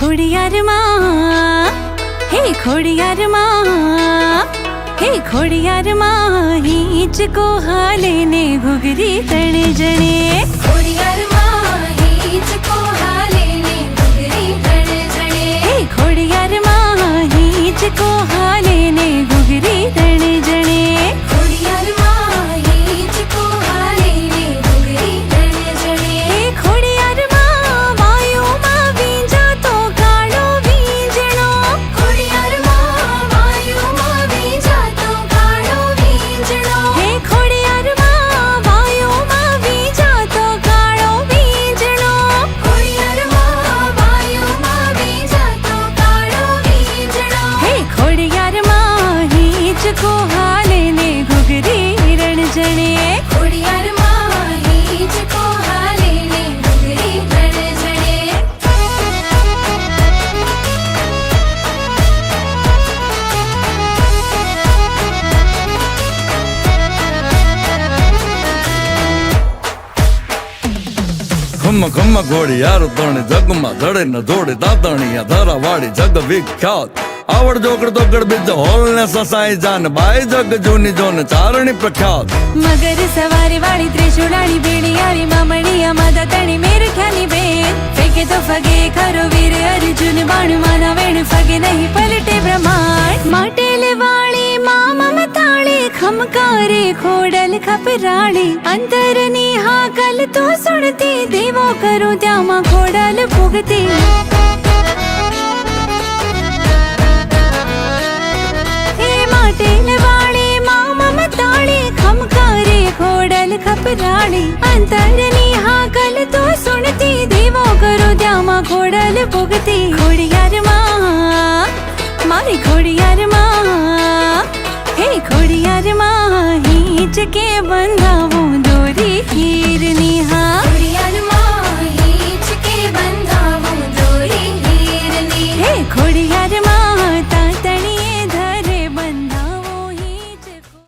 ખોડિયાર માં, હે ખોડિયાર માં, હે ખોડિયાર માં, હિંચકો હાલે ને ઘૂઘરી તણે જણે. ખોડિયાર માં હિંચકો હાલે ને ઘૂઘરી તણે જણે. હે ખોડિયાર માં, હિંચકો હાલે ને ઘૂઘરી તણે જણે. ખોડિયાર માં હિંચકો હાલે ને ઘૂઘરી તણે જણે. હે ખોડિયાર માં, વાયુમાં વીંજાતો કાળો વીંજણો. ખોડિયાર માં વાયુમાં વીંજાતો કાળો વીંજણો. હે ખોડિયાર માં, વાયુમાં વીંજાતો કાળો વીંજણો. ખોડિયાર માં વાયુમાં વીંજાતો કાળો વીંજણો. હે ખોડિયાર માં, હિંચકો હાલે ને ઘૂઘરી રણ જણે. ખોડિયાર માં હિંચકો હાલે ને ઘૂઘરી તણે જણે. ખમ ખમ ઘોડિયાર તણે જગમાં જડે ન જોડે દાતણિયા ધરા વાળી જગ વિખ્યાત. આવડ જોકડ તોકડ બીજ હોલ ને સસાઈ જાન બાઈ જગ જૂની જોન ચારણી પ્રખ્યાત. મગર સવારી વાળી ત્રિશુળાળી બેડિયારી મામણીયા માદા તણી મેર ખ્યાની બેન. ફેંકે તો ફગે ખરો વીર અર્જુન બાણ માના વેણ ફગે નહીં પલટે બ્રહ્માંડ. માટેલ વાળી મા મમતાળી ખમકારે ખોડલ ખપરાળી. અંતરની હાકલ તો સુણતી દેવો કરું ત્યાંમાં ખોડલ ફૂગતી. માટેલ વાળી મા મમતાળી ખમકારે ખોડલ ખપરાળી. અંતરની હાકલ તો સુણતી દેવો કરો ત્યાંમાં ખોડલ ભોગતી. ખોડિયાર માં, મારી ખોડિયાર માં, હે ખોડિયાર માં, હિંચકે બંધ